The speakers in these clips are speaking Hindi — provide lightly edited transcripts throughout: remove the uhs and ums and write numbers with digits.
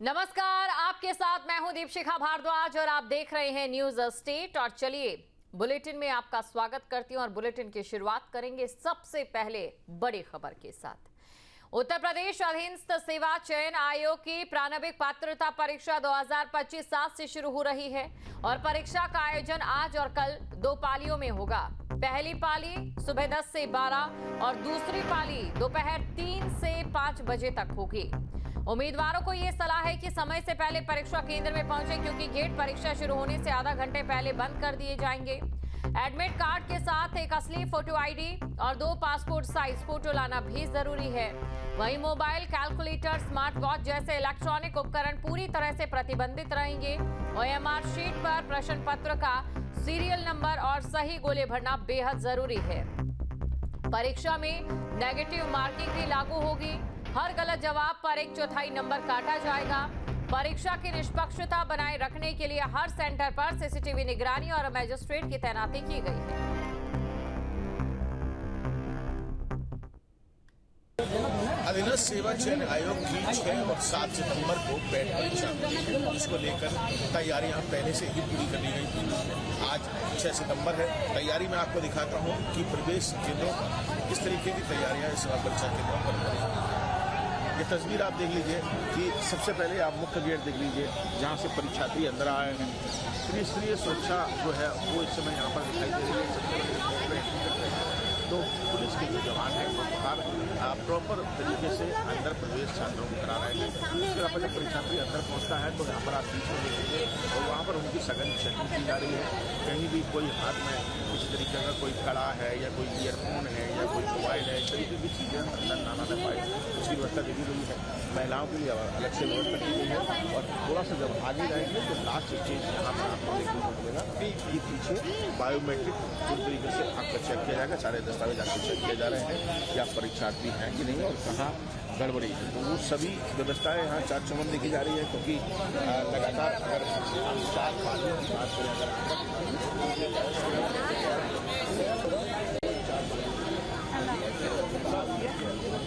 नमस्कार, आपके साथ मैं हूं दीपशिखा भारद्वाज और आप देख रहे हैं न्यूज स्टेट। और चलिए बुलेटिन में आपका स्वागत करती हूं और बुलेटिन की शुरुआत करेंगे सबसे पहले बड़ी खबर के साथ। उत्तर प्रदेश अधीनस्थ सेवा चयन आयोग की प्रारंभिक पात्रता परीक्षा 2025 7 से शुरू हो रही है और परीक्षा का आयोजन आज और कल 2 पालियों में होगा। पहली पाली सुबह 10 से 12 और दूसरी पाली दोपहर 3 से 5 बजे तक होगी। उम्मीदवारों को ये सलाह है कि समय से पहले परीक्षा केंद्र में पहुंचे, क्योंकि गेट परीक्षा शुरू होने से आधा घंटे पहले बंद कर दिए जाएंगे। एडमिट कार्ड के साथ एक असली फोटो आईडी और 2 पासपोर्ट साइज फोटो लाना भी जरूरी है। वहीं मोबाइल, कैलकुलेटर, स्मार्ट वॉच जैसे इलेक्ट्रॉनिक उपकरण पूरी तरह से प्रतिबंधित रहेंगे। OMR शीट पर प्रश्न पत्र का सीरियल नंबर और सही गोले भरना बेहद जरूरी है। परीक्षा में नेगेटिव मार्किंग भी लागू होगी। हर गलत जवाब पर 1/4 नंबर काटा जाएगा। परीक्षा की निष्पक्षता बनाए रखने के लिए हर सेंटर पर सीसीटीवी निगरानी और मजिस्ट्रेट की तैनाती की गई है। अधीनस्थ सेवा चयन आयोग की 6 और 7 सितंबर को पैट परीक्षा होगी, जिसको लेकर तैयारियां पहले से ही पूरी कर ली गई थी। आज 6 सितंबर है। तैयारी में आपको दिखाता हूं कि प्रवेश केंद्रों पर किस तरीके की तैयारियां इस बार परीक्षा केंद्रों पर हो रही हैं। ये तस्वीर आप देख लीजिए कि सबसे पहले आप मुख्य गेट देख लीजिए, जहाँ से परीक्षार्थी अंदर आए हैं। त्रिस्तरीय सुरक्षा जो है वो इस समय यहाँ पर दिखाई दे रही है। तो पुलिस के जो जवान हैं वो प्रॉपर तरीके से अंदर प्रवेश छात्रों को करा रहे हैं। फिर अपने परीक्षार्थी अंदर पहुंचता है तो यहाँ पर आप बीच में देखेंगे और वहाँ पर उनकी सघन चेकिंग की जा रही है। कहीं भी कोई हाथ में किसी तरीके का कोई कड़ा है या कोई ईयरफोन है या कोई मोबाइल है, इस तरीके की चीज़ें अंदर ना पाए, उसकी व्यवस्था देखी गई है। महिलाओं के लिए अलग से व्यवस्था की गई है। और थोड़ा सा जब आगे जाएंगे तो लास्ट स्टेज यहाँ पर आपको देखने को मिलेगा कि ये पीछे बायोमेट्रिक पूरी तरीके से आपका चेक किया जाएगा। सारे दस्तावेज आपको चेक किए जा रहे हैं कि आप परीक्षार्थी हैं कि नहीं और कहाँ गड़बड़ी है। तो वो सभी व्यवस्थाएं यहाँ चार चौबंद देखी जा रही है, क्योंकि लगातार अगर हम 4 पालियों की बात करें,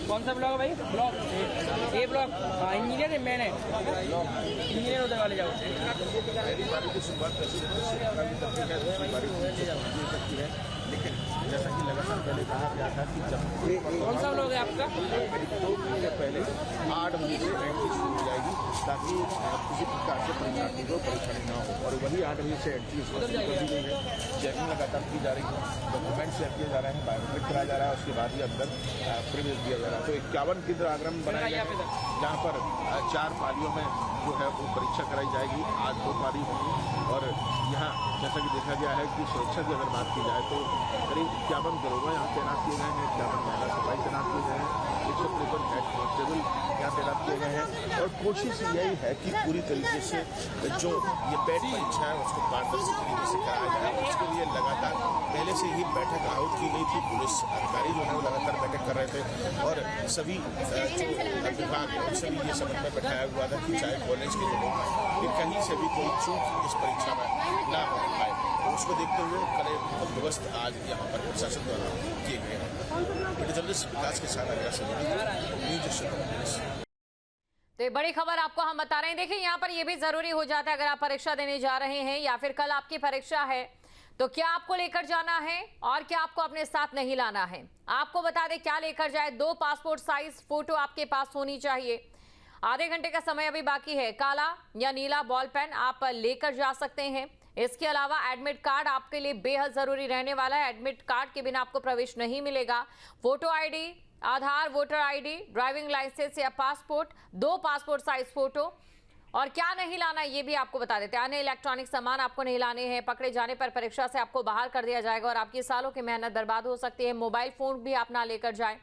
कौन सा ब्लॉक है भाई? ब्लॉक ए ब्लॉक। हाँ, इंजीनियर है, मैंने इंजीनियर होने वाले जाओ। पहली बारी की शुरुआत सकती है, लेकिन जैसा कि लगातार पहले कहा गया था कि जब कौन सा ब्लॉक है आपका? 2 महीने पहले 8 बजे से एंट्री शुरू हो जाएगी, ताकि किसी प्रकार से परीक्षार्थी को परेशानी ना हो। और वही 8 बजे से एंट्री शुरू कर दी गई है। चेकिंग लगातार की जा रही है, डॉक्यूमेंट चेक किए जा रहे हैं, बायोमेट्रिक कराया जा रहा है, उसके बाद ही अंदर प्रवेश दिया जा रहा है। तो 51 केंद्र आगरण बनाए गए हैं, जहाँ पर 4 पालियों में जो है वो परीक्षा कराई जाएगी। आज 2 पाली होगी और यहाँ जैसा कि देखा गया है कि सुरक्षा की अगर बात की जाए तो करीब 51 दरोगा यहाँ तैनात किए गए हैं, 51 महिला सिपाही तैनात किए गए हैं, 153 हेड कांस्टेबल यहाँ तैनात किए गए हैं। और कोशिश यही है कि पूरी तरीके से जो ये पैट परीक्षा है उसको पारदर्शी तरीके से कराया जाए। उसके लिए लगातार पहले से ही बैठक आहूत की गई थी। पुलिस अधिकारी जो है वो लगातार बैठक कर रहे थे और सभी जो विभाग है उनसे भी ये समन्वय बैठाया हुआ था कि चाहे कॉलेज के लोगों में कि कहीं से भी कोई चूक इस परीक्षा में ना हो पाए। तो उसको देखते हुए कड़े बंदोबस्त आज यहाँ पर प्रशासन द्वारा किए गए हैं। जर्नलिस्ट विकास के साथ तो ये बड़ी खबर आपको हम बता रहे हैं। देखिए, यहाँ पर ये भी जरूरी हो जाता है, अगर आप परीक्षा देने जा रहे हैं या फिर कल आपकी परीक्षा है तो क्या आपको लेकर जाना है और क्या आपको अपने साथ नहीं लाना है। आपको बता दें क्या लेकर जाए। 2 पासपोर्ट साइज फोटो आपके पास होनी चाहिए। आधे घंटे का समय अभी बाकी है। काला या नीला बॉल पेन आप लेकर जा सकते हैं। इसके अलावा एडमिट कार्ड आपके लिए बेहद जरूरी रहने वाला है। एडमिट कार्ड के बिना आपको प्रवेश नहीं मिलेगा। फोटो आईडी, आधार, वोटर आईडी, ड्राइविंग लाइसेंस या पासपोर्ट, 2 पासपोर्ट साइज फोटो। और क्या नहीं लाना ये भी आपको बता देते हैं। अन्य इलेक्ट्रॉनिक सामान आपको नहीं लाने हैं। पकड़े जाने पर परीक्षा से आपको बाहर कर दिया जाएगा और आपकी सालों की मेहनत बर्बाद हो सकती है। मोबाइल फोन भी आप ना लेकर जाएं।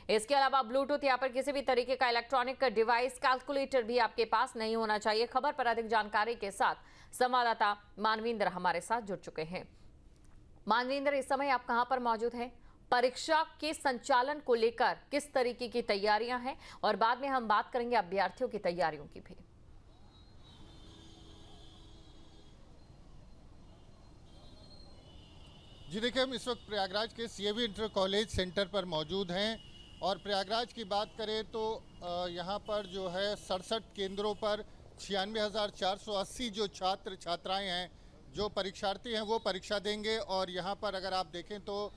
इसके अलावा ब्लूटूथ या फिर किसी भी तरीके का इलेक्ट्रॉनिक डिवाइस, कैलकुलेटर भी आपके पास नहीं होना चाहिए। खबर पर अधिक जानकारी के साथ संवाददाता मानविंदर हमारे साथ जुड़ चुके हैं। मानविंदर, इस समय आप कहां पर मौजूद हैं? परीक्षा के संचालन को लेकर किस तरीके की तैयारियां हैं और बाद में हम बात करेंगे अभ्यर्थियों की तैयारियों की भी। जी देखिए, हम इस वक्त प्रयागराज के CAV इंटर कॉलेज सेंटर पर मौजूद हैं और प्रयागराज की बात करें तो यहाँ पर जो है 67 केंद्रों पर 96,480 जो छात्र छात्राएं हैं, जो परीक्षार्थी हैं, वो परीक्षा देंगे। और यहाँ पर अगर आप देखें तो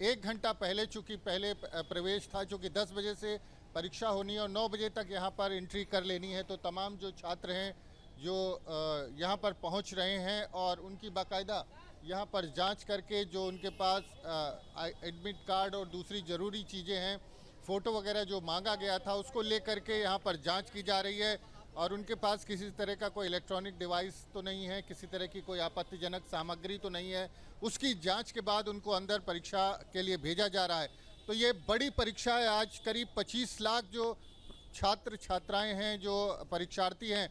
1 घंटा पहले, चूँकि पहले प्रवेश था, चूँकि 10 बजे से परीक्षा होनी है और 9 बजे तक यहाँ पर एंट्री कर लेनी है, तो तमाम जो छात्र हैं जो यहाँ पर पहुँच रहे हैं और उनकी बाकायदा यहाँ पर जांच करके जो उनके पास एडमिट कार्ड और दूसरी ज़रूरी चीज़ें हैं, फ़ोटो वगैरह जो मांगा गया था, उसको लेकर के यहाँ पर जांच की जा रही है। और उनके पास किसी तरह का कोई इलेक्ट्रॉनिक डिवाइस तो नहीं है, किसी तरह की कोई आपत्तिजनक सामग्री तो नहीं है। उसकी जांच के बाद उनको अंदर परीक्षा के लिए भेजा जा रहा है। तो ये बड़ी परीक्षा है। आज करीब 25 लाख जो छात्र छात्राएं हैं, जो परीक्षार्थी हैं,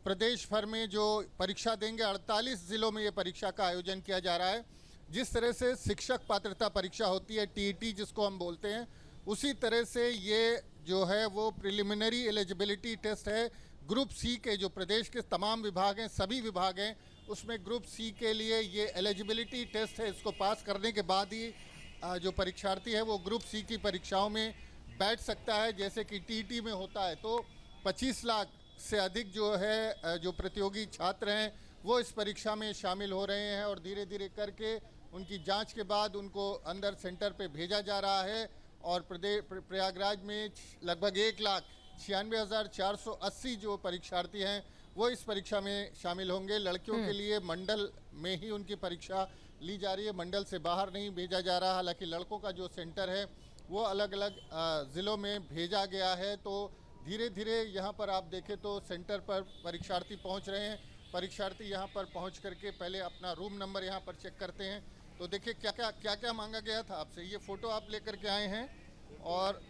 प्रदेश भर में जो परीक्षा देंगे, 48 ज़िलों में ये परीक्षा का आयोजन किया जा रहा है। जिस तरह से शिक्षक पात्रता परीक्षा होती है, टीईटी जिसको हम बोलते हैं, उसी तरह से ये जो है वो प्रिलिमिनरी एलिजिबिलिटी टेस्ट है। ग्रुप सी के जो प्रदेश के तमाम विभाग हैं, सभी विभाग हैं, उसमें ग्रुप सी के लिए ये एलिजिबिलिटी टेस्ट है। इसको पास करने के बाद ही जो परीक्षार्थी है वो ग्रुप सी की परीक्षाओं में बैठ सकता है, जैसे कि टीईटी में होता है। तो 25 लाख से अधिक जो है जो प्रतियोगी छात्र हैं वो इस परीक्षा में शामिल हो रहे हैं और धीरे धीरे करके उनकी जांच के बाद उनको अंदर सेंटर पे भेजा जा रहा है। और प्रयागराज में लगभग 1,96,480 जो परीक्षार्थी हैं वो इस परीक्षा में शामिल होंगे। लड़कियों के लिए मंडल में ही उनकी परीक्षा ली जा रही है, मंडल से बाहर नहीं भेजा जा रहा। हालांकि लड़कों का जो सेंटर है वो अलग अलग ज़िलों में भेजा गया है। तो धीरे धीरे यहाँ पर आप देखें तो सेंटर पर परीक्षार्थी पहुँच रहे हैं। परीक्षार्थी यहाँ पर पहुँच करके पहले अपना रूम नंबर यहाँ पर चेक करते हैं। तो देखिए क्या क्या मांगा गया था आपसे। ये फ़ोटो आप लेकर के आए हैं और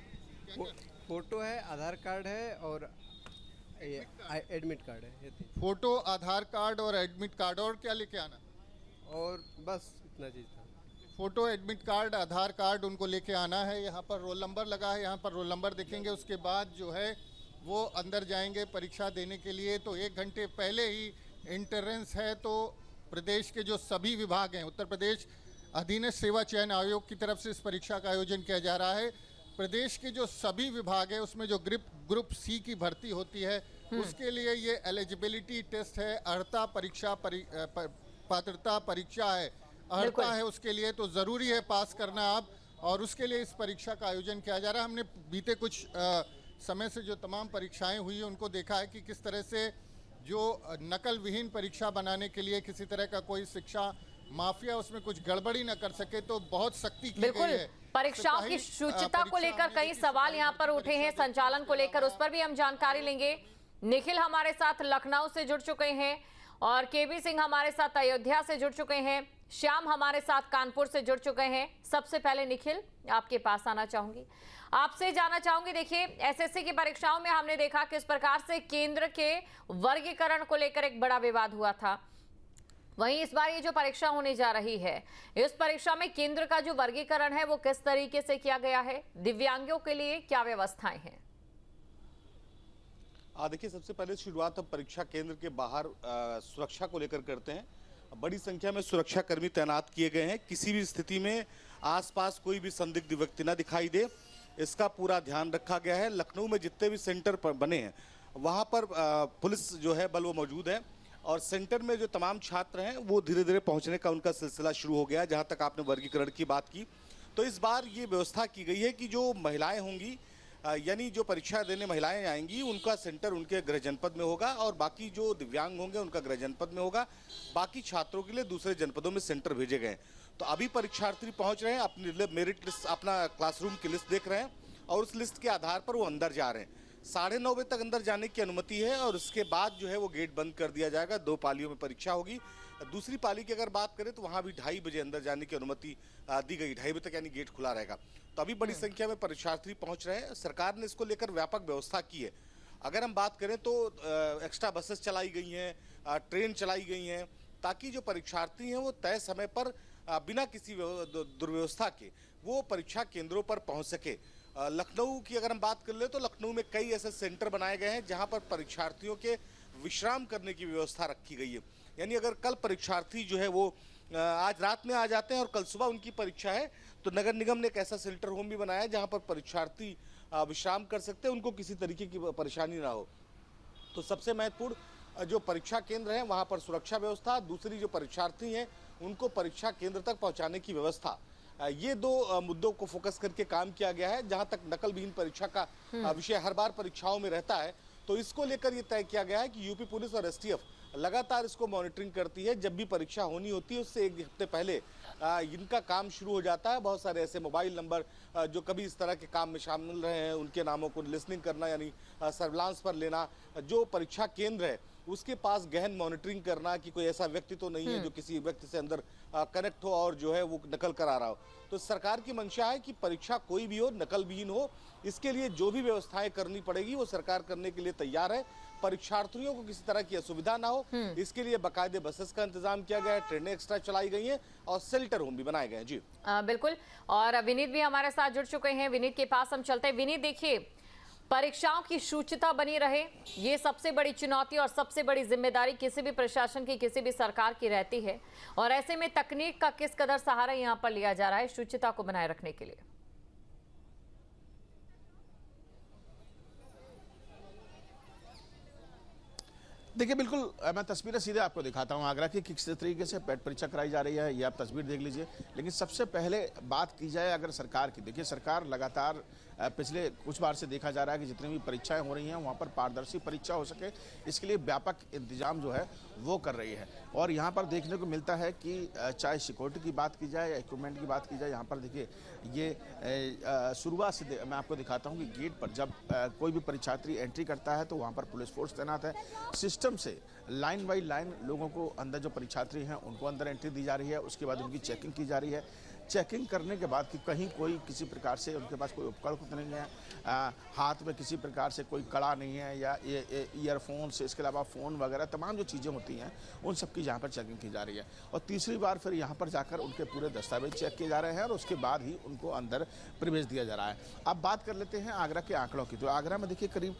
फोटो है, आधार कार्ड है और एडमिट कार्ड है। ये फ़ोटो, आधार कार्ड और एडमिट कार्ड। और क्या लेके आना? और बस इतना चीज़ था। फ़ोटो, एडमिट कार्ड, आधार कार्ड उनको लेके आना है। यहाँ पर रोल नंबर लगा है, यहाँ पर रोल नंबर देखेंगे। उसके बाद जो है वो अंदर जाएंगे परीक्षा देने के लिए। तो 1 घंटे पहले ही एंट्रेंस है। तो प्रदेश के जो सभी विभाग हैं, उत्तर प्रदेश अधीनस्थ सेवा चयन आयोग की तरफ से इस परीक्षा का आयोजन किया जा रहा है। प्रदेश के जो सभी विभाग है उसमें जो ग्रुप सी की भर्ती होती है उसके लिए ये एलिजिबिलिटी टेस्ट है। अर्हता परीक्षा पात्रता परीक्षा है, अर्हता है उसके लिए, तो ज़रूरी है पास करना आप। और उसके लिए इस परीक्षा का आयोजन किया जा रहा है। हमने बीते कुछ समय से जो तमाम परीक्षाएं हुई उनको देखा है कि किस तरह से जो नकल विहीन परीक्षा बनाने के लिए किसी तरह का कोई शिक्षा माफिया उसमें कुछ गड़बड़ी न कर सके, तो बहुत सख्ती की गई है। परीक्षाओं की शुचिता को लेकर कई सवाल यहाँ पर उठे हैं, संचालन को लेकर, उस पर भी हम जानकारी लेंगे। निखिल हमारे साथ लखनऊ से जुड़ चुके हैं और केबी सिंह हमारे साथ अयोध्या से जुड़ चुके हैं, श्याम हमारे साथ कानपुर से जुड़ चुके हैं। सबसे पहले निखिल, आपके पास आना चाहूंगी, आपसे जानना चाहूंगी। देखिए, एसएससी की परीक्षाओं में हमने देखा किस प्रकार से केंद्र के वर्गीकरण को लेकर एक बड़ा विवाद हुआ था। वहीं इस बार ये जो परीक्षा होने जा रही है, इस परीक्षा में केंद्र का जो वर्गीकरण है वो किस तरीके से किया गया है, दिव्यांगों के लिए क्या व्यवस्थाएं हैं? देखिए, सबसे पहले शुरुआत हम परीक्षा केंद्र के बाहर सुरक्षा को लेकर करते हैं। बड़ी संख्या में सुरक्षाकर्मी तैनात किए गए हैं। किसी भी स्थिति में आसपास कोई भी संदिग्ध व्यक्ति ना दिखाई दे, इसका पूरा ध्यान रखा गया है। लखनऊ में जितने भी सेंटर बने हैं वहां पर पुलिस जो है बल वो मौजूद है और सेंटर में जो तमाम छात्र हैं वो धीरे धीरे पहुंचने का उनका सिलसिला शुरू हो गया है। जहां तक आपने वर्गीकरण की बात की, तो इस बार ये व्यवस्था की गई है कि जो महिलाएं होंगी, यानी जो परीक्षा देने महिलाएं आएंगी, उनका सेंटर उनके गृह जनपद में होगा और बाकी जो दिव्यांग होंगे उनका गृह जनपद में होगा। बाकी छात्रों के लिए दूसरे जनपदों में सेंटर भेजे गए। तो अभी परीक्षार्थी पहुंच रहे हैं, अपनी मेरिट लिस्ट, अपना क्लासरूम की लिस्ट देख रहे हैं और उस लिस्ट के आधार पर वो अंदर जा रहे हैं। 9:30 बजे तक अंदर जाने की अनुमति है और उसके बाद जो है वो गेट बंद कर दिया जाएगा। 2 पालियों में परीक्षा होगी। दूसरी पाली की अगर बात करें तो वहां भी 2:30 बजे अंदर जाने की अनुमति दी गई। 2:30 बजे तक यानी गेट खुला रहेगा। तो अभी बड़ी संख्या में परीक्षार्थी पहुंच रहे हैं। सरकार ने इसको लेकर व्यापक व्यवस्था की है। अगर हम बात करें तो एक्स्ट्रा बसेस चलाई गई हैं, ट्रेन चलाई गई हैं, ताकि जो परीक्षार्थी हैं वो तय समय पर बिना किसी दुर्व्यवस्था के वो परीक्षा केंद्रों पर पहुंच सके। लखनऊ की अगर हम बात कर ले तो लखनऊ में कई ऐसे सेंटर बनाए गए हैं जहां पर परीक्षार्थियों के विश्राम करने की व्यवस्था रखी गई है। यानी अगर कल परीक्षार्थी जो है वो आज रात में आ जाते हैं और कल सुबह उनकी परीक्षा है, तो नगर निगम ने एक ऐसा शेल्टर होम भी बनाया है जहां पर परीक्षार्थी विश्राम कर सकते हैं, उनको किसी तरीके की परेशानी ना हो। तो सबसे महत्वपूर्ण जो परीक्षा केंद्र है वहां पर सुरक्षा व्यवस्था, दूसरी जो परीक्षार्थी हैं उनको परीक्षा केंद्र तक पहुंचाने की व्यवस्था, ये दो मुद्दों को फोकस करके काम किया गया है। जहां तक नकल विहीन परीक्षा का विषय हर बार परीक्षाओं में रहता है, तो इसको लेकर ये तय किया गया है कि यूपी पुलिस और एसटीएफ लगातार इसको मॉनिटरिंग करती है। जब भी परीक्षा होनी होती है उससे एक हफ्ते पहले इनका काम शुरू हो जाता है। बहुत सारे ऐसे मोबाइल नंबर जो कभी इस तरह के काम में शामिल रहे हैं उनके नामों को लिसनिंग करना, यानी सर्विलांस पर लेना, जो परीक्षा केंद्र है उसके पास गहन मॉनिटरिंग करना कि कोई ऐसा व्यक्ति तो नहीं है जो किसी व्यक्ति से अंदर कनेक्ट हो और जो है वो नकल करा रहा हो। तो सरकार की मंशा है कि परीक्षा कोई भी हो, नकल विहीन हो। इसके लिए जो भी व्यवस्थाएं करनी पड़ेगी वो सरकार करने के लिए तैयार है। परीक्षार्थियों को किसी तरह की असुविधा ना हो, इसके लिए बाकायदे बसेस का इंतजाम किया गया है, ट्रेनें एक्स्ट्रा चलाई गई हैं और शेल्टर होम भी बनाए गए हैं। जी बिल्कुल। और विनीत भी हमारे साथ जुड़ चुके हैं। विनीत के पास हम चलते हैं। विनीत, देखिए, परीक्षाओं की शुचिता बनी रहे, ये सबसे बड़ी चुनौती और सबसे बड़ी जिम्मेदारी किसी भी प्रशासन की, किसी भी सरकार की रहती है। और ऐसे में तकनीक का किस कदर सहारा यहाँ पर लिया जा रहा है शुचिता को बनाए रखने के लिए? देखिए, बिल्कुल मैं तस्वीरें सीधे आपको दिखाता हूं आगरा की किस तरीके से पेट परीक्षा कराई जा रही है, ये आप तस्वीर देख लीजिए। लेकिन सबसे पहले बात की जाए अगर सरकार की, देखिए सरकार लगातार पिछले कुछ बार से देखा जा रहा है कि जितनी भी परीक्षाएं हो रही हैं वहां पर पारदर्शी परीक्षा हो सके, इसके लिए व्यापक इंतजाम जो है वो कर रही है। और यहाँ पर देखने को मिलता है कि चाहे सिक्योरिटी की बात की जाए या इक्विपमेंट की बात की जाए, यहाँ पर देखिए ये शुरुआत से मैं आपको दिखाता हूँ कि गेट पर जब कोई भी परीक्षार्थी एंट्री करता है तो वहाँ पर पुलिस फोर्स तैनात है। सिस्टम से लाइन बाई लाइन लोगों को अंदर, जो परीक्षार्थी हैं उनको अंदर एंट्री दी जा रही है। उसके बाद उनकी चेकिंग की जा रही है। चेकिंग करने के बाद कि कहीं कोई किसी प्रकार से उनके पास कोई उपकरण नहीं है, हाथ में किसी प्रकार से कोई कड़ा नहीं है या ईयरफोन से, इसके अलावा फ़ोन वगैरह तमाम जो चीज़ें होती हैं उन सब की यहाँ पर चेकिंग की जा रही है। और तीसरी बार फिर यहाँ पर जाकर उनके पूरे दस्तावेज चेक किए जा रहे हैं और उसके बाद ही उनको अंदर प्रवेश दिया जा रहा है। अब बात कर लेते हैं आगरा के आंकड़ों की। तो आगरा में देखिए करीब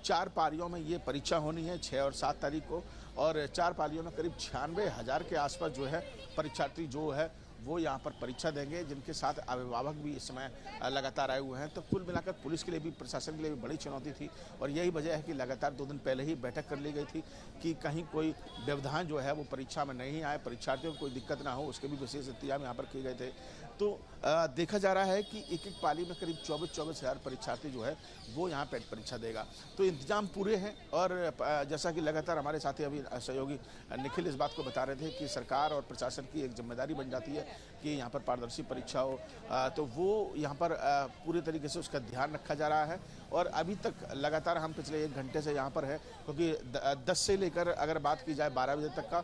4 पारियों में ये परीक्षा होनी है, 6 और 7 तारीख को। और 4 पारियों में करीब 96,000 के आसपास जो है परीक्षार्थी जो है वो यहाँ पर परीक्षा देंगे, जिनके साथ अभिभावक भी इस समय लगातार आए हुए हैं। तो कुल मिलाकर पुलिस के लिए भी, प्रशासन के लिए भी बड़ी चुनौती थी। और यही वजह है कि लगातार 2 दिन पहले ही बैठक कर ली गई थी कि कहीं कोई व्यवधान जो है वो परीक्षा में नहीं आए, परीक्षार्थियों को कोई दिक्कत ना हो, उसके भी विशेष इंतजाम यहाँ पर किए गए थे। तो देखा जा रहा है कि एक एक पाली में करीब 24,000 परीक्षार्थी जो है वो यहाँ पेट परीक्षा देगा। तो इंतजाम पूरे हैं। और जैसा कि लगातार हमारे साथी अभी सहयोगी निखिल इस बात को बता रहे थे कि सरकार और प्रशासन की एक जिम्मेदारी बन जाती है कि यहाँ पर पारदर्शी परीक्षा हो, तो वो यहाँ पर पूरे तरीके से उसका ध्यान रखा जा रहा है। और अभी तक लगातार हम पिछले 1 घंटे से यहाँ पर है, क्योंकि 10 से लेकर अगर बात की जाए 12 बजे तक का,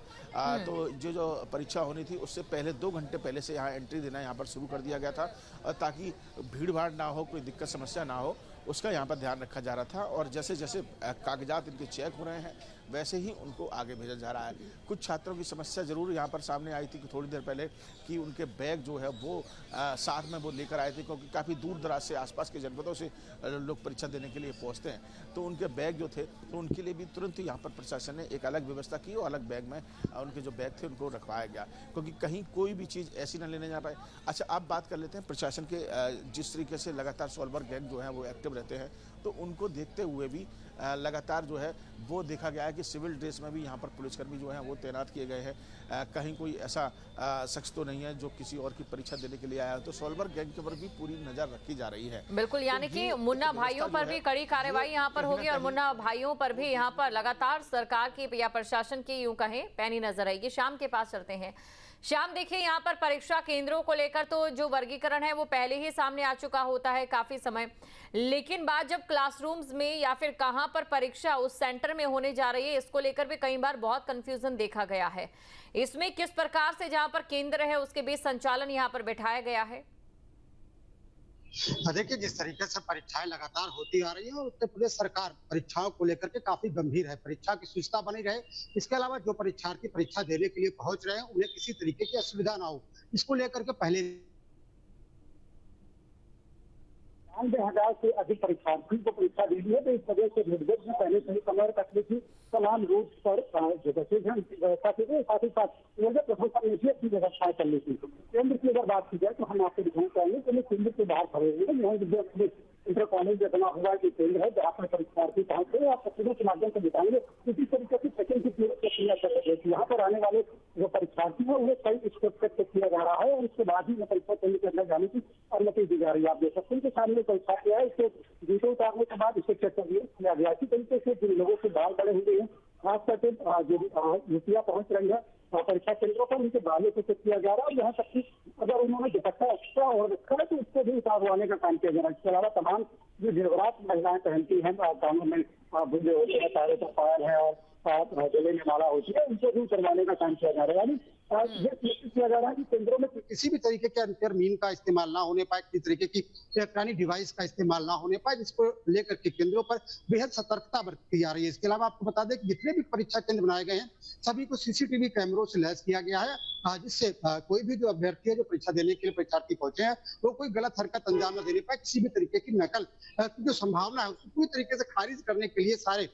तो जो परीक्षा होनी थी उससे पहले 2 घंटे पहले से यहाँ एंट्री देना यहाँ पर शुरू कर दिया गया था, ताकि भीड़ भाड़ ना हो, कोई दिक्कत समस्या ना हो, उसका यहाँ पर ध्यान रखा जा रहा था। और जैसे जैसे कागजात इनके चेक हो रहे हैं वैसे ही उनको आगे भेजा जा रहा है। कुछ छात्रों की समस्या जरूर यहाँ पर सामने आई थी कि थोड़ी देर पहले कि उनके बैग जो है वो साथ में वो लेकर आए थे, क्योंकि काफ़ी दूर दराज से, आसपास के जनपदों से लोग परीक्षा देने के लिए पहुँचते हैं। तो उनके बैग जो थे तो उनके लिए भी तुरंत यहाँ पर प्रशासन ने एक अलग व्यवस्था की और अलग बैग में उनके जो बैग थे उनको रखवाया गया, क्योंकि कहीं कोई भी चीज़ ऐसी न लेने जा पाए। अच्छा, अब बात कर लेते हैं प्रशासन के, जिस तरीके से लगातार सॉल्वर गैंग जो है वो एक्टिव रहते हैं, तो उनको देखते हुए भी लगातार जो है वो देखा गया है कि सिविल ड्रेस में भी यहाँ पर पुलिसकर्मी जो हैं वो तैनात किए गए हैं। कहीं कोई ऐसा शख्स तो नहीं है जो किसी और की परीक्षा देने के लिए आया है। तो सॉल्वर गैंग के ऊपर भी पूरी नजर रखी जा रही है। बिल्कुल, यानी कि मुन्ना भाइयों पर भी कड़ी कार्रवाई यहाँ पर होगी और मुन्ना भाइयों पर भी यहाँ पर लगातार सरकार की या प्रशासन की, यूं कहें, पैनी नजर आएगी। शाम के पास चलते हैं। शाम, देखिए, यहाँ पर परीक्षा केंद्रों को लेकर तो जो वर्गीकरण है वो पहले ही सामने आ चुका होता है काफी समय, लेकिन बात जब क्लासरूम्स में या फिर कहां पर परीक्षा उस सेंटर में होने जा रही है, इसको लेकर भी कई बार बहुत कंफ्यूजन देखा गया है। इसमें किस प्रकार से जहां पर केंद्र है उसके बीच संचालन यहाँ पर बैठाया गया है? देखिए, जिस तरीके से परीक्षाएं लगातार होती आ रही है, उत्तर प्रदेश सरकार परीक्षाओं को लेकर के काफी गंभीर है। परीक्षा की शुचिता बनी रहे, इसके अलावा जो परीक्षार्थी परीक्षा देने के लिए पहुंच रहे हैं उन्हें किसी तरीके की असुविधा ना हो, इसको लेकर के पहले 98,000 से अधिक परीक्षार्थियों को परीक्षा दी है। तो इस वजह से रेलवे ने पहले से ही कमर कस ली थी। तमाम रूट पर जो बसेज हैं व्यवस्था की गई, साथ ही साथ रेलवे प्रशासन ने भी अपनी व्यवस्थाएं कर ली थी। केंद्र की अगर बात की जाए तो हम आपको दिखाना चाहेंगे कि केंद्र के बाहर खड़े हुए हैं। यहाँ इंटर कॉलेज बना हुआ जो केंद्र है जहाँ पर परीक्षार्थी पहुंचे, आप तस्वीरों के माध्यम से दिखाएंगे। इसी तरीके से सेकंड की प्रक्रिया चल रही है। यहाँ पर आने वाले जो परीक्षार्थी है उन्हें कई स्टेप तक चेक किया जा रहा है और उसके बाद ही परीक्षा केंद्र के अंदर जाने की अनुमति दी जा रही है। आप देख सकते हैं कि सामने परीक्षा किया है, इसके वीडियो उतारने के बाद इसे चेक किया गया। इसी तरीके से जिन लोगों से बाल बड़े हुए हैं, खास करके जो युवतियां पहुंच रही है परीक्षा केंद्रों पर, उनके बालों को चेक किया जा रहा है। और यहाँ तक कि अगर उन्होंने दुपट्टा एक्स्ट्रा और रखा है तो उसको भी उतारवाने का काम किया जा रहा है। इसके अलावा तमाम जो जेवरात महिलाएं पहनती हैं, कानों में बुंदे होते हैं, तारे का पायल है और गले में माला होती है, उनको भी उतरवाने का काम किया जा रहा है। यानी ये सुनिश्चित किया जा रहा है कि केंद्रों में किसी भी तरीके के अनफेयर मीन का इस्तेमाल ना होने पाए, किसी तरीके की इलेक्ट्रॉनिक डिवाइस का इस्तेमाल ना होने पाए, जिसको लेकर के केंद्रों पर बेहद सतर्कता बरती जा रही है। इसके अलावा आपको बता दें कि जितने भी परीक्षा केंद्र बनाए गए हैं सभी को सीसीटीवी कैमरों से लैस किया गया है, जिससे कोई भी जो अभ्यर्थी है जो परीक्षा देने के लिए परीक्षार्थी पहुंचे हैं वो कोई गलत हरकत अंजाम न देने पाए। किसी भी तरीके की नकल की जो संभावना है उसको पूरी तरीके से खारिज करने के लिए सारे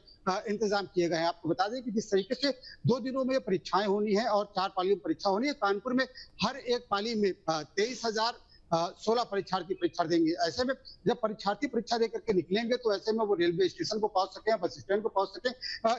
इंतजाम किए गए हैं। आपको बता दें कि जिस तरीके से 2 दिनों में परीक्षाएं होनी है और 4 पालियों में परीक्षा होनी है, कानपुर में हर एक पाली में 23,016 परीक्षार्थी परीक्षा देंगे। ऐसे में जब परीक्षार्थी परीक्षा देकर के निकलेंगे तो ऐसे में वो रेलवे स्टेशन को पहुंच सके, बस स्टैंड को पहुंच सके,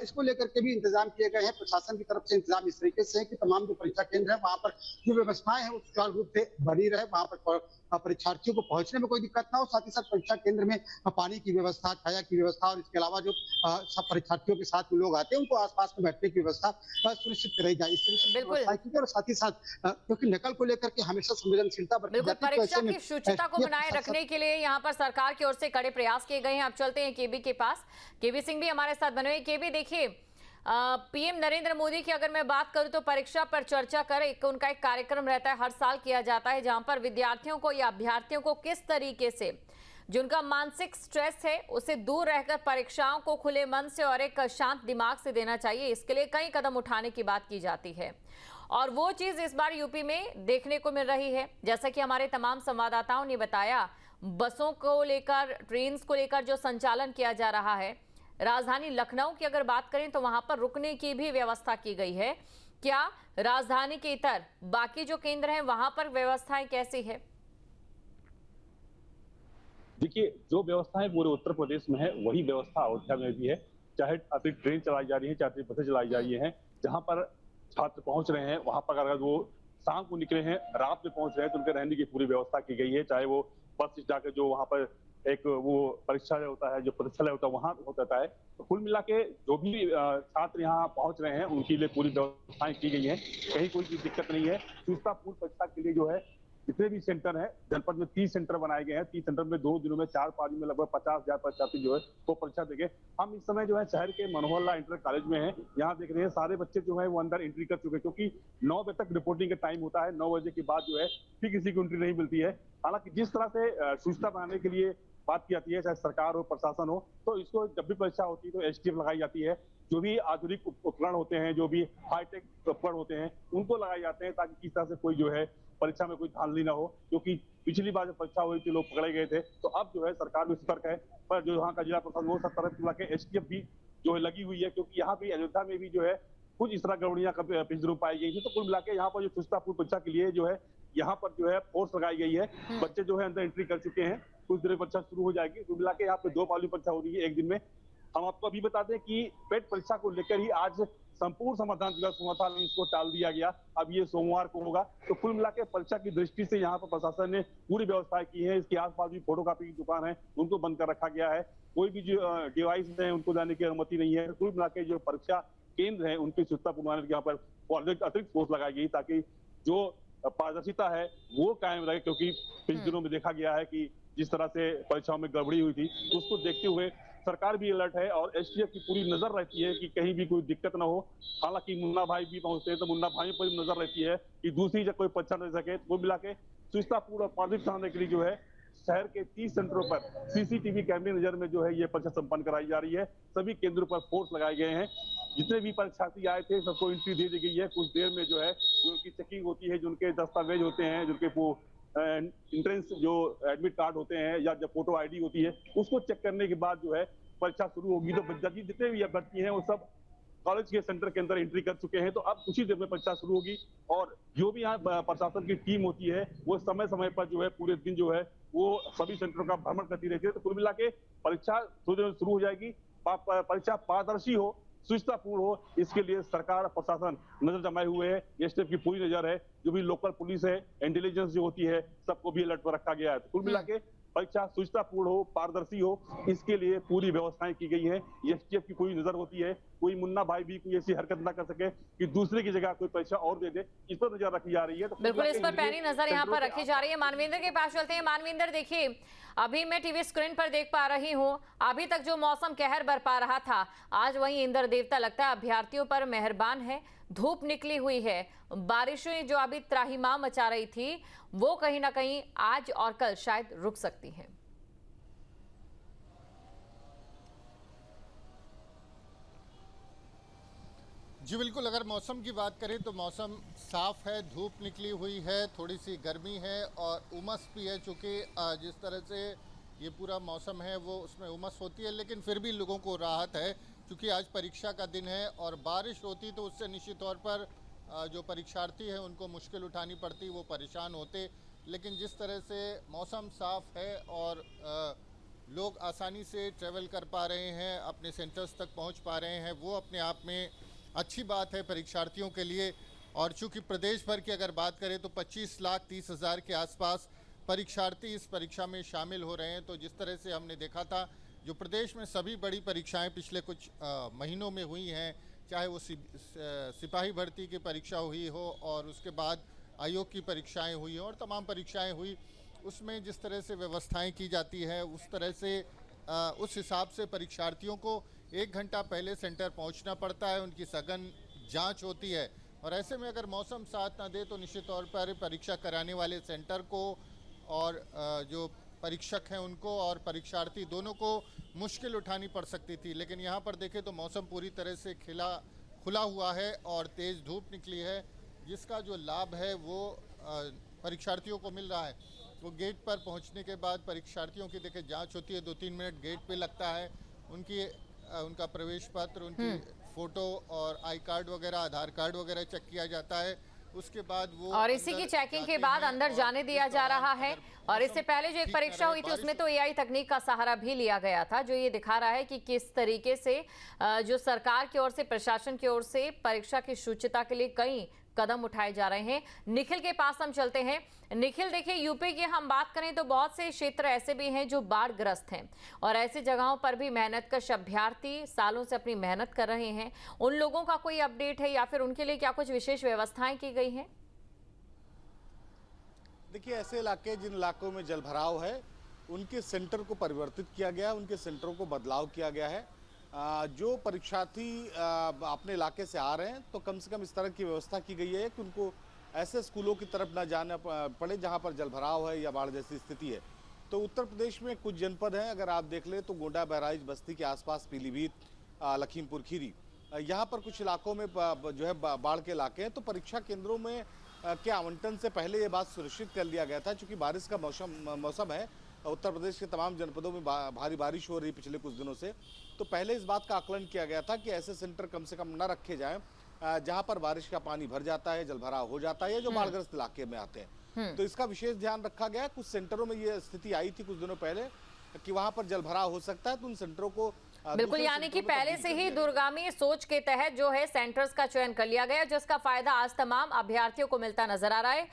इसको लेकर के भी इंतजाम किए गए हैं। प्रशासन की तरफ से इंतजाम इस तरीके से है कि तमाम जो परीक्षा केंद्र है वहां पर जो व्यवस्थाएं है सुचारू रूप से बनी रहे, वहां पर परीक्षार्थियों को पहुंचने में कोई दिक्कत ना हो। साथ ही साथ परीक्षा केंद्र में पानी की व्यवस्था, छाया की व्यवस्था और इसके अलावा जो सब परीक्षार्थियों के साथ लोग आते हैं उनको आसपास में बैठने की व्यवस्था सुनिश्चित कराई जाए। इस तरीके से व्यवस्था की और साथ ही साथ क्योंकि नकल को लेकर के हमेशा संवेदनशीलता बरती जाती है। परीक्षा की शुचिता को बनाए रखने के लिए यहाँ पर सरकार की ओर से कड़े प्रयास किए गए हैं। अब चलते हैं केबी के पास। केबी सिंह भी हमारे साथ बने हुए। केबी, देखिए पीएम नरेंद्र मोदी की अगर मैं बात करूं तो परीक्षा पर चर्चा कर उनका एक कार्यक्रम रहता है, हर साल किया जाता है, जहां पर विद्यार्थियों को या अभ्यर्थियों को किस तरीके से जो उनका मानसिक स्ट्रेस है उसे दूर रहकर परीक्षाओं को खुले मन से और एक शांत दिमाग से देना चाहिए। इसके लिए कई कदम उठाने की बात की जाती है और वो चीज इस बार यूपी में देखने को मिल रही है। जैसा कि हमारे तमाम संवाददाताओं ने बताया, बसों को लेकर, ट्रेन को लेकर जो संचालन किया जा रहा है, राजधानी लखनऊ की अगर बात करें तो वहां पर रुकने की भी व्यवस्था की गई है। क्या राजधानी के इतर बाकी जो केंद्र हैं वहां पर व्यवस्थाएं कैसी है? देखिए, जो व्यवस्थाएं पूरे उत्तर प्रदेश में है वही व्यवस्था अयोध्या में भी है। चाहे अतिरिक्त ट्रेन चलाई जा रही है, चाहे अतिरिक्त बसें चलाई जा रही हैं, जहां पर छात्र पहुंच रहे हैं वहां पर अगर वो शाम को निकले हैं, रात में पहुंच रहे हैं तो उनके रहने की पूरी व्यवस्था की गई है। चाहे वो बस जाकर जो वहां पर एक वो परीक्षा होता है, जो परीक्षा होता है वहां होता है, तो कुल मिला के जो भी छात्र यहाँ पहुंच रहे हैं उनके लिए पूरी व्यवस्थाएं की गई है। कहीं कोई दिक्कत नहीं है। सुविधापूर्ण परीक्षा के लिए जो है जितने भी सेंटर है, जनपद में 30 सेंटर बनाए गए हैं। 30 सेंटर में 2 दिनों में 4 पाली में लगभग 50,000 परीक्षार्थी जो है वो परीक्षा देंगे। हम इस समय जो है शहर के मनोहरला इंटर कॉलेज में हैं। यहाँ देख रहे हैं सारे बच्चे जो है वो अंदर एंट्री कर चुके हैं, क्योंकि 9 बजे तक रिपोर्टिंग का टाइम होता है। 9 बजे के बाद जो है फिर किसी को एंट्री नहीं मिलती है। हालांकि जिस तरह से सुविधा बनाने के लिए बात की जाती है, चाहे सरकार हो, प्रशासन हो, तो इसको जब भी परीक्षा होती है तो एसटीएफ लगाई जाती है। जो भी आधुनिक उपकरण होते हैं, जो भी हाईटेक उपकरण होते हैं, उनको लगाए जाते हैं ताकि किस तरह से कोई जो है परीक्षा में कोई धांधली ना हो। क्योंकि पिछली बार जब परीक्षा हुई थी लोग पकड़े गए थे, तो अब जो है सरकार भी सतर्क है। पर जो यहाँ का जिला प्रशासन वो सतर्क मिला के एसटीएफ भी जो है लगी हुई है, क्योंकि यहाँ भी अयोध्या में भी जो है कुछ इस तरह गड़बड़ियां पिछले दिनों पाई गई थी। तो कुल मिला के यहाँ पर जो सुविधापूर्ण परीक्षा के लिए जो है यहाँ पर जो है फोर्स लगाई गई है। बच्चे जो है अंदर एंट्री कर चुके हैं। कुछ देर परीक्षा शुरू हो जाएगी। कुल मिला के यहाँ पे 2 पाली परीक्षा हो रही है एक दिन में। हम आपको अभी बता दें कि पेट परीक्षा को लेकर ही आज संपूर्ण समाधान दिवस हुआ था, लेकिन इसको टाल दिया गया। अब ये सोमवार को होगा। तो कुल मिला के परीक्षा की दृष्टि से यहाँ पर प्रशासन ने पूरी व्यवस्था की है। इसके आसपास भी फोटोकॉपी की दुकान है, उनको बंद कर रखा गया है। कोई भी जो डिवाइस है उनको जाने की अनुमति नहीं है। कुल मिला के जो परीक्षा केंद्र है उनकी सुविधा बनाने के यहाँ पर अतिरिक्त फोर्स लगाई गई ताकि जो पारदर्शिता है वो कायम रहे। क्योंकि पिछले दिनों में देखा गया है कि जिस तरह से परीक्षाओं में गड़बड़ी हुई थी, उसको देखते हुए सरकार भी अलर्ट है और एसटीएफ की पूरी नजर रहती है कि कहीं भी कोई दिक्कत ना हो। हालांकि मुन्ना भाई भी पहुंचते हैं तो मुन्ना भाई पर भी नजर रहती है कि दूसरी जगह कोई परीक्षा नहीं सके। तो मिला के सुविधापूर्ण और पारदर्शी बनाने के लिए जो है शहर के 30 सेंटरों पर सीसीटीवी कैमरे नजर में जो है ये परीक्षा संपन्न कराई जा रही है। सभी केंद्रों पर फोर्स लगाए गए हैं। जितने भी परीक्षार्थी आए थे सबको एंट्री दे दी गई है। कुछ देर में जो है जो उनकी चेकिंग होती है, जो उनके दस्तावेज होते हैं, जो उनके वो एंट्रेंस जो एडमिट कार्ड होते हैं या जब फोटो आईडी होती है उसको चेक करने के बाद जो है परीक्षा शुरू होगी। तो विद्यार्थी जितने भी अभ्यर्थी हैं वो सब कॉलेज के सेंटर के अंदर एंट्री कर चुके हैं। तो अब कुछ ही देर में परीक्षा शुरू होगी और जो भी यहाँ प्रशासन की टीम होती है वो समय समय पर जो है पूरे दिन जो है वो सभी सेंटरों का भ्रमण करती रहती है। तो कुल मिला के परीक्षा शुरू हो जाएगी। परीक्षा पारदर्शी हो, सुचितापूर्ण हो, इसके लिए सरकार प्रशासन नजर जमाए हुए है। एसटीएफ की पूरी नजर है, जो भी लोकल पुलिस है, इंटेलिजेंस जो होती है, सबको भी अलर्ट पर रखा गया है। तो कुल मिला के परीक्षा सुचितापूर्ण हो, पारदर्शी हो, इसके लिए पूरी व्यवस्थाएं की गई हैं। एसटीएफ की पूरी नजर होती है, कोई मुन्ना भाई भी कोई ऐसी हरकत ना कर सके कि दूसरे की जगह कोई परीक्षा और दे दे, इस पर नजर रखी जा रही है। तो बिल्कुल इस पर पैनी नजर यहाँ पर रखी जा रही है। मानवेंद्र के पास चलते हैं। मानवेंद्र, देखिए अभी मैं टीवी स्क्रीन पर देख पा रही हूँ, अभी तक जो मौसम कहर बरपा रहा था, आज वही इंद्र देवता लगता है अभ्यर्थियों पर मेहरबान है। धूप निकली हुई है, बारिशें जो अभी त्राहिमाम मचा रही थी वो कहीं ना कहीं आज और कल शायद रुक सकती हैं। जी बिल्कुल, अगर मौसम की बात करें तो मौसम साफ है, धूप निकली हुई है, थोड़ी सी गर्मी है और उमस भी है। चूँकि जिस तरह से ये पूरा मौसम है वो उसमें उमस होती है, लेकिन फिर भी लोगों को राहत है क्योंकि आज परीक्षा का दिन है। और बारिश होती तो उससे निश्चित तौर पर जो परीक्षार्थी हैं उनको मुश्किल उठानी पड़ती, वो परेशान होते। लेकिन जिस तरह से मौसम साफ है और लोग आसानी से ट्रैवल कर पा रहे हैं, अपने सेंटर्स तक पहुंच पा रहे हैं, वो अपने आप में अच्छी बात है परीक्षार्थियों के लिए। और चूंकि प्रदेश भर की अगर बात करें तो 25,30,000 के आसपास परीक्षार्थी इस परीक्षा में शामिल हो रहे हैं। तो जिस तरह से हमने देखा था, जो प्रदेश में सभी बड़ी परीक्षाएं पिछले कुछ महीनों में हुई हैं, चाहे वो सिपाही भर्ती की परीक्षा हुई हो और उसके बाद आयोग की परीक्षाएं हुई हो और तमाम परीक्षाएं हुई, उसमें जिस तरह से व्यवस्थाएं की जाती है उस तरह से उस हिसाब से परीक्षार्थियों को 1 घंटा पहले सेंटर पहुंचना पड़ता है, उनकी सघन जांच होती है। और ऐसे में अगर मौसम साथ ना दे तो निश्चित तौर पर परीक्षा कराने वाले सेंटर को और जो परीक्षक हैं उनको और परीक्षार्थी दोनों को मुश्किल उठानी पड़ सकती थी। लेकिन यहाँ पर देखें तो मौसम पूरी तरह से खुला हुआ है और तेज़ धूप निकली है, जिसका जो लाभ है वो परीक्षार्थियों को मिल रहा है। वो गेट पर पहुँचने के बाद परीक्षार्थियों की देखिए जाँच होती है, 2-3 मिनट गेट पे लगता है। उनका प्रवेश पत्र, उनकी फ़ोटो और आई कार्ड वगैरह, आधार कार्ड वगैरह चेक किया जाता है। उसके बाद वो और इसी की चेकिंग के बाद अंदर जाने दिया जा रहा है। और इससे पहले जो एक परीक्षा हुई थी उसमें तो एआई तकनीक का सहारा भी लिया गया था, जो ये दिखा रहा है कि किस तरीके से जो सरकार की ओर से, प्रशासन की ओर से परीक्षा की शुचिता के लिए कई कदम उठाए जा रहे हैं। निखिल के पास हम चलते हैं। निखिल, देखिए यूपी की हम बात करें तो बहुत से क्षेत्र ऐसे भी हैं जो बाढ़ग्रस्त हैं और ऐसी जगहों पर भी मेहनतकश अभ्यर्थी सालों से अपनी मेहनत कर रहे हैं। उन लोगों का कोई अपडेट है या फिर उनके लिए क्या कुछ विशेष व्यवस्थाएं की गई हैं? देखिए, ऐसे इलाके जिन इलाकों में जलभराव है उनके सेंटर को परिवर्तित किया गया है, उनके सेंटरों को बदलाव किया गया है। जो परीक्षार्थी अपने इलाके से आ रहे हैं तो कम से कम इस तरह की व्यवस्था की गई है कि उनको ऐसे स्कूलों की तरफ ना जाना पड़े जहां पर जलभराव है या बाढ़ जैसी स्थिति है। तो उत्तर प्रदेश में कुछ जनपद हैं, अगर आप देख लें तो गोंडा, बहराइच, बस्ती के आसपास, पीलीभीत, लखीमपुर खीरी, यहाँ पर कुछ इलाकों में जो है बाढ़ के इलाके हैं। तो परीक्षा केंद्रों में के आवंटन से पहले ये बात सुनिश्चित कर लिया गया था, चूँकि बारिश का मौसम है, उत्तर प्रदेश के तमाम जनपदों में भारी बारिश हो रही पिछले कुछ दिनों से। तो पहले इस बात का आकलन किया गया था कि ऐसे सेंटर कम से कम न रखे जाएं जहां पर बारिश का पानी भर जाता है, जलभराव हो जाता है या जो बाढ़ग्रस्त इलाके में आते हैं। तो इसका विशेष ध्यान रखा गया। कुछ सेंटरों में ये स्थिति आई थी कुछ दिनों पहले कि वहां पर जलभराव हो सकता है, तो उन सेंटरों को बिल्कुल, यानी कि पहले से ही दूरगामी सोच के तहत जो है सेंटर्स का चयन कर लिया गया, जिसका फायदा आज तमाम अभ्यर्थियों को मिलता नजर आ रहा है।